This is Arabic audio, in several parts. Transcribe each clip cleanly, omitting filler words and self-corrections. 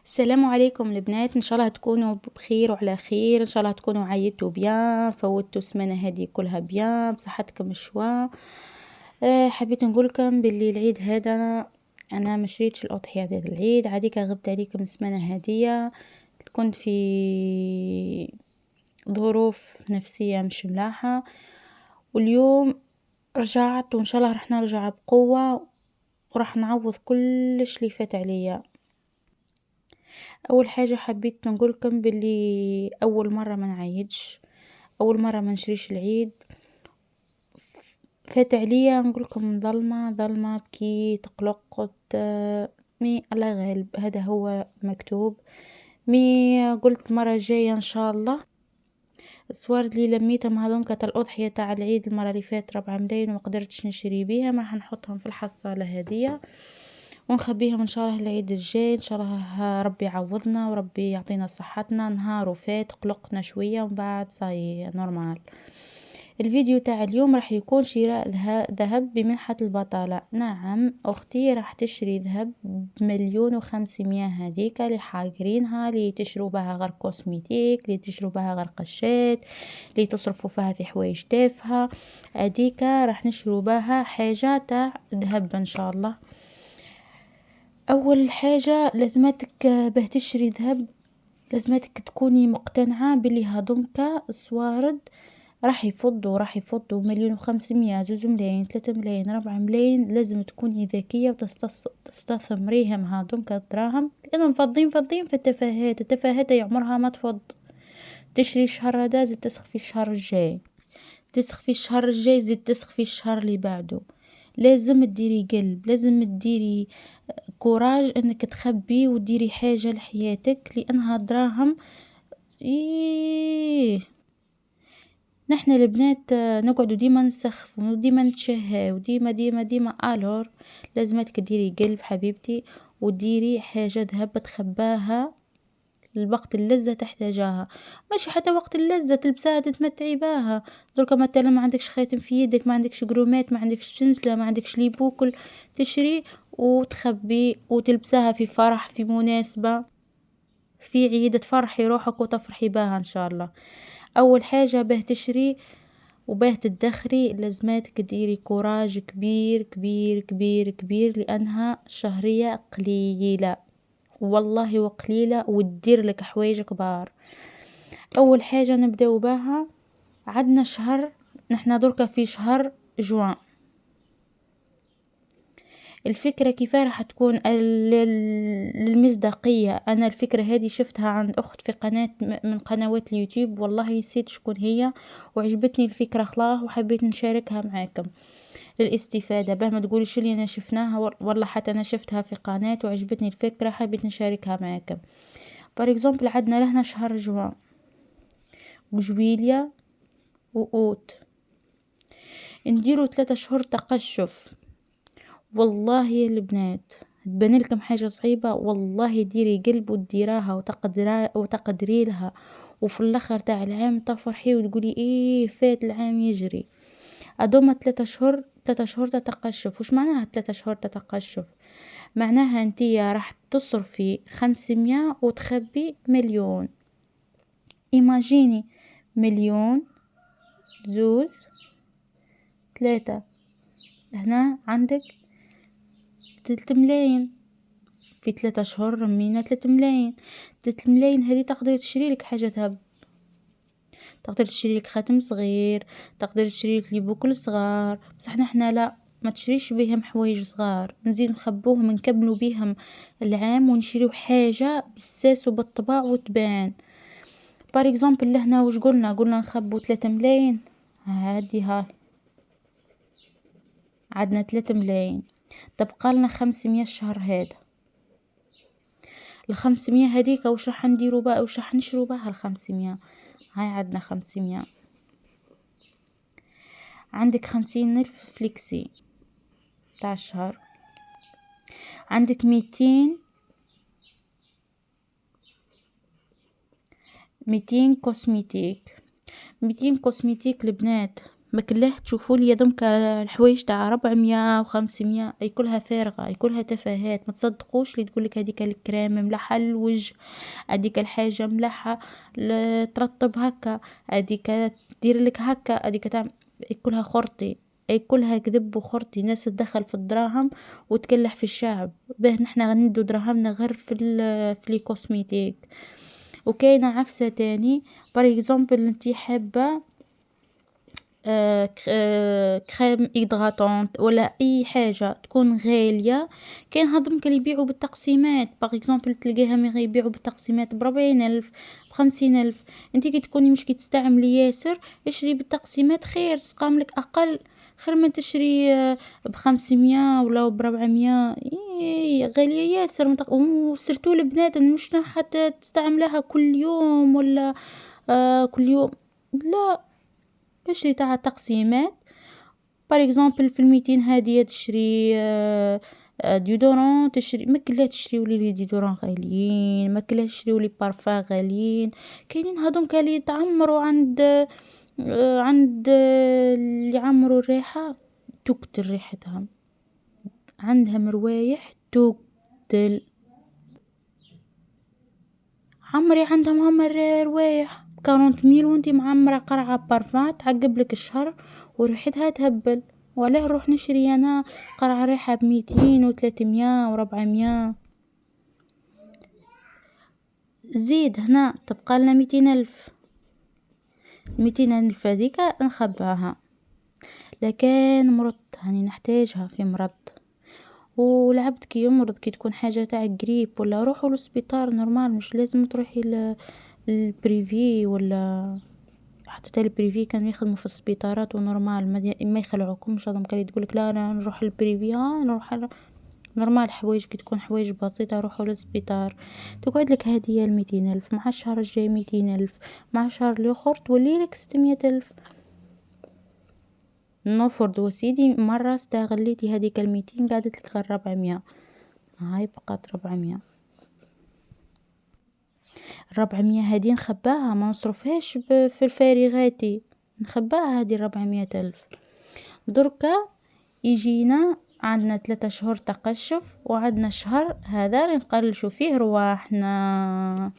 السلام عليكم البنات، ان شاء الله تكونوا بخير وعلى خير. ان شاء الله تكونوا عيطتوا بيان، فوتوا السمانه هذه كلها بيان بصحتكم شوا. حبيت نقولكم باللي العيد هذا انا ما شريتش الاضحيه هذا العيد، عاديك غبت عليكم السمانه هذه. كنت في ظروف نفسيه مش ملاحه، واليوم رجعت وان شاء الله راح نرجع بقوه، وراح نعوض كلش اللي فات عليا. اول حاجه حبيت نقولكم باللي اول مره ما نعيدش، اول مره ما نشريش العيد. فات عليا نقولكم ظلمه ظلمه، بكيت قلقت. مي الله غالب، هذا هو مكتوب. مي قلت المره الجايه ان شاء الله. الصور اللي لميتهم هذوك تاع الاضحيه تاع العيد المره اللي فات 4 ملايين وما قدرتش نشري بيها، راح نحطهم في الحصاله هذه ونخبيهم ان شاء الله العيد الجاي. ان شاء الله ربي يعوضنا وربي يعطينا صحتنا. نهار وفات قلقنا شويه ومن بعد صاي نورمال. الفيديو تاع اليوم راح يكون شراء ذهب بمنحة البطالة. نعم، أختي راح تشري ذهب ب1,500,000 هذيك اللي حاقرينها، اللي تشرو بها غير كوسميتيك، اللي تشرو بها غير قشات، اللي تصرفوا فيها في حوايج تافهة. هذيك راح نشرو بها حاجة تاع ذهب ان شاء الله. اول حاجة لازماتك باه تشري ذهب، لازماتك تكوني مقتنعة باللي هاذوك الصوارد راح يفضوا 1,500,000، 2 ملايين، 3 ملايين، 4 ملايين. لازم تكوني ذكية وتستثمريهم هاذوك الدراهم، لأنهم مفضين في التفاهات. التفاهات عمرها ما تفض. تشري الشهر هذا زيد تسخ في الشهر الجاي، تسخ في الشهر الجاي زيد تسخ في الشهر اللي بعده. لازم تديري قلب، لازم تديري كوراج انك تخبي وديري حاجة لحياتك، لانها دراهم. إيه. نحنا البنات نقعدوا ديما نسخفوا وديما نتشهى وديما ديما ديما الور. لازماتك ديري قلب حبيبتي، وديري حاجة ذهب تخباها الوقت اللذة تحتاجاها. ماشي حتى وقت اللذة تلبساها تتمتعي بها. دركا مثلا ما عندكش خاتم في يدك، ما عندكش قرومات، ما عندكش سنسلة، ما عندكش ليبوكل، تشري وتخبي وتلبساها في فرح، في مناسبة، في عيد، تفرحي روحك وتفرحي بها ان شاء الله. اول حاجة باه تشري وباه تدخري لازماتك ديري كوراج كبير كبير كبير كبير، لانها شهرية قليلة والله وقليلة، وتدير لك حوايج كبار. اول حاجة نبداو بها، عندنا شهر، نحنا دركا في شهر جوان. الفكرة كيف راح تكون المصداقية؟ انا الفكرة هذه شفتها عند اخت في قناة من قنوات اليوتيوب، والله نسيت شكون هي، وعجبتني الفكرة خلاص وحبيت نشاركها معاكم للاستفادة. باه ما تقوليش اللي انا شفناها والله حتى انا شفتها في قناة وعجبتني الفكرة حبيت نشاركها معاكم. بار اكزومبل عندنا لهنا شهر جوان وجويليا وأوت، نديرو 3 شهور تقشف. والله يا البنات تبان لكم حاجة صعيبة، والله ديري قلب وديراها وتقدري لها، وفي الاخر تاع العام تفرحي وتقولي ايه فات العام يجري. هذوما 3 شهور، 3 شهور تتقشف. وش معناها 3 شهور تتقشف؟ معناها انتيا راح تصرفي 500 وتخبي 1,000,000. ايماجيني، 1,000,000، زوز، 3، هنا عندك 3 ملايين. في 3 شهور رمينا 3 ملايين. 3 ملايين هذه تقدر تشري لك حاجة ذهب، تقدر تشري لك خاتم صغير، تقدر تشري لك ليبوكل صغار. بصح نحنا لا، ما تشريش بهم حوايج صغار، نزيد نخبوهم نكملوا بهم العام ونشريو حاجة بالساس وبالطباع وتبان. بار اكزومبل لهنا وش قلنا نخبو 3 ملايين. هادي هاي عدنا 3 ملايين، تبقى لنا 500 الشهر هذا. 500 هذيك وش راح نديرو بها، وش راح نشرو بها 500؟ هاي عندنا 500. عندك 50,000 فليكسي تاع الشهر، عندك 200 كوسميتيك. 200 كوسميتيك البنات ما كلاه تشوفوا لي هذوك الحوايج تاع 400 و500 أي كلها فارغة، أي كلها تفاهات. ما تصدقوش اللي تقول لك هذيك الكريم ملحة للوجه، هذيك الحاجة ملحة ترطب هكا، هذيك دير لك هكا، هذيك تعمل. أي كلها خرطي، أي كلها كذب وخرطي. ناس تدخل في الدراهم وتكلح في الشعب. باه نحنا غندو دراهمنا غير في لي كوسميتيك. وكاينة عفسة تاني، بار اكزومبل انتي حابة كريم إيدغاتونط ولا أي حاجة تكون غالية، كاين هاذوك اللي يبيعوا بالتقسيمات. باغ اكزومبل تلقاها يبيعوا بالتقسيمات ب40,000 ب50,000. انتي كي تكوني مش كي تستعملي ياسر، اشري بالتقسيمات خير، تسقاملك أقل. خير ما تشري ب500 ولا ب400. غالية ياسر. وسيرتو البنات مش حتى تستعملها كل يوم ولا كل يوم. لا، تشري تاع تقسيمات. بار اكزومبل في 200 هادية تشري ديودورون. تشري ما كلها تشريولي لي ديودورون غاليين، ما كلها تشريولي بارفان غاليين. كاينين هاذوك اللي يتعمروا عند اللي يعمروا الريحة تقتل ريحتهم. عندهم روايح تقتل. عمري عندهم هم روايح 40,000 وانتي معمرة قرعة بارفان تعقبلك الشهر وريحتها تهبل. وعلاه نروح نشري انا قرعة ريحة ب200 و300 و400. زيد هنا تبقى لنا 200,000. 200,000 هذيك نخباها لكن مرضت، هاني نحتاجها في مرض. والعبد كي يمرض، كي تكون حاجة تاع قريب ولا روحوا للسبيطار نورمال، مش لازم تروحي البريفي ولا حتى تاع البريفي كانوا يخدموا في السبيطارات ونورمال ما يخلعوكمش. هذم كان تقولك لا انا نروح للبريفي، نروح نورمال. حوايج كي تكون حوايج بسيطة روحوا للسبيطار. تقعد لك هدية 200,000 مع الشهر الجاي 200,000 مع الشهر الاخر تولي لك 600,000. نفرض وسيدي مرة استغليتي هذيك 200 قعدت لك غير 400. هاي بقات 400. 400 هادي نخباها، ما نصرفهاش في الفارغاتي. نخباها هادي 400,000. دركا يجينا عندنا 3 شهور تقشف، وعندنا شهر هذا نقلشوا فيه رواحنا.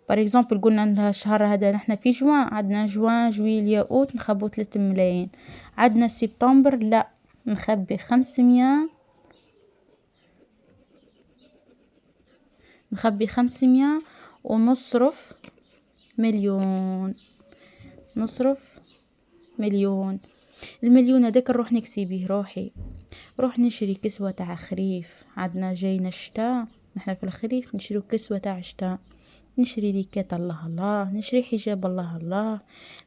بار اكزومبل قلنا لها الشهر هذا نحنا في جوان، عندنا جوان جويليا اوت نخبو 3 ملايين. عندنا سبتمبر لا، نخبي 500. نخبي 500 ونصرف مليون. نصرف مليون. المليون هذاك نروح نكسي بيه روحي. روح نشري كسوة تاع خريف، عندنا جاينا الشتاء، نحنا في الخريف نشري كسوة تاع شتاء. نشري ليكات الله الله، نشري حجاب الله الله،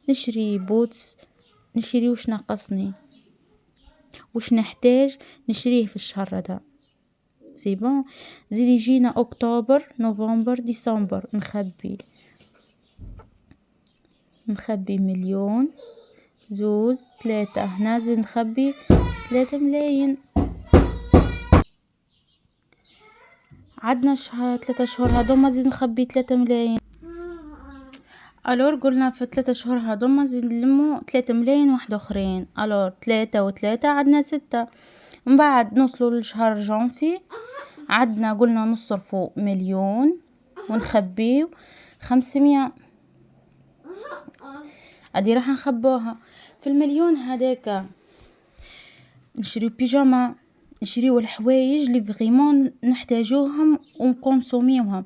نشري بوتس، نشري وش ناقصني، وش نحتاج نشريه في الشهر هذا. سي بون. زيد يجينا اكتوبر نوفمبر ديسمبر، نخبي مليون، زوز، 3. هنا زيد نخبي 3 ملايين. عدنا شهر 3 شهور هذوما زيد نخبي 3 ملايين. الور قلنا في 3 شهور هذوما نزيد نلمو 3 ملايين واحد اخرين. الور 3 و3 عندنا 6. من بعد نوصلوا لشهر جانفي، عندنا قلنا نصرفوا مليون ونخبيو 500. ادي راح نخبوها في المليون هذاك. نشريو بيجاما، نشريو الحوايج اللي فريمون نحتاجوهم ونكونسوميوهم.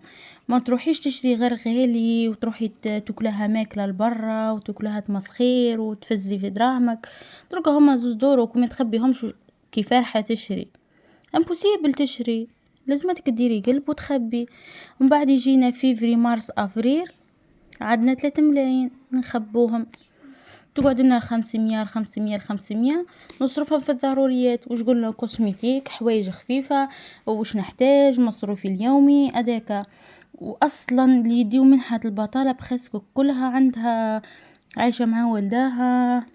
ما تروحيش تشري غير غالي وتروحي تاكلها ماكله لبرا وتاكلها تمسخير وتفزي في دراهمك. دركا هما زوز دورك وما تخبيهمش كيف راح تشري. امبوسيبل تشري، لازمتك ديري قلب وتخبي. من بعد يجينا فيفري مارس افريل، عندنا 3 ملايين نخبوهم. تقعد لنا 500 500 نصرفها في الضروريات. وش قلنا كوسميتيك، حوايج خفيفة، وش نحتاج مصروفي اليومي اداك. واصلا اللي يديو منحة البطالة بخسك كلها عندها عايشة مع والداها،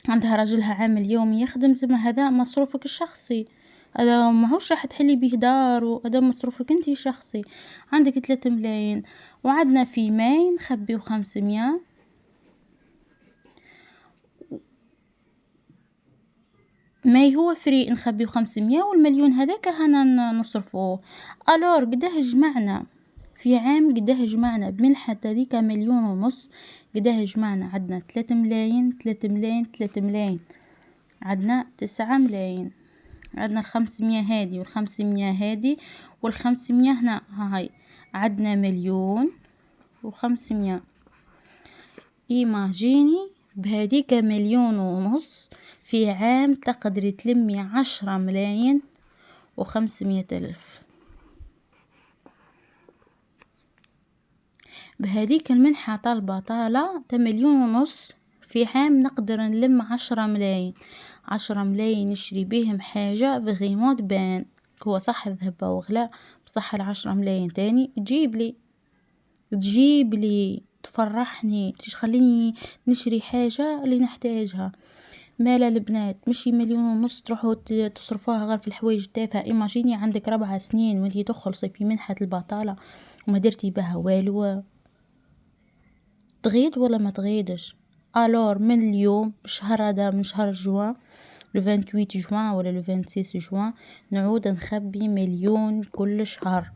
عندها راجلها عامل يومي يخدم، زعما هذا مصروفك الشخصي. هذا ماهوش راح تحلي به دار، وهذا مصروفك انتي شخصي. عندك 3 ملايين. وعندنا في ماي نخبيو 500. ماي هو فري نخبيو 500 والمليون هذاك هانا نصرفوه. الور قداه جمعنا في عام، قداه جمعنا بمنحة هذيك 1,500,000، قداه جمعنا عندنا 3 ملايين 3 ملايين 3 ملايين، عندنا 9 ملايين. عندنا 500 هادي و500 هادي وال500 هنا هاي، عندنا 1,500,000. ايماجيني بهذيك 1,500,000 في عام تقدري تلمي 10,500,000. بهذيك المنحة طالبة طالة 1,500,000 في عام نقدر نلم 10 ملايين. 10 ملايين نشري بيهم حاجة فغيمون تبان. هو صح الذهب وغلا، بصح 10 ملايين تاني تجيبلي تفرحني، تخليني نشري حاجة اللي نحتاجها. مالا البنات مشي 1,500,000 تروحوا تصرفوها غير في الحوايج التافهة. ايماجيني عندك 4 سنين وانتي تخلصي في منحة البطالة وما درتي بها والو، تغيد ولا ما تغيدش؟ الور من اليوم شهر هذا، من شهر جوان، لو 28 جوان ولا لو 26 جوان، نعود نخبي 1,000,000 كل شهر،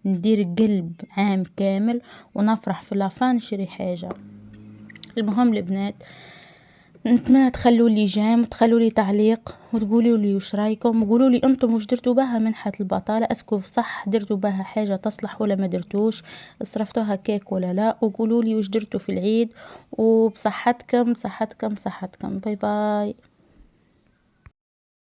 ندير قلب عام كامل ونفرح في لافان نشري حاجة. المهم البنات، نتمنى تخلوا لي جيم وتخلوا لي تعليق وتقولوا لي وش رايكم، وقولوا لي انتم وش درتوا بها منحة البطالة، اسكو صح درتوا بها حاجة تصلح ولا ما درتوش، صرفتوها كيك ولا لا، وقولوا لي وش درتوا في العيد، وبصحتكم صحتكم صحتكم. باي باي.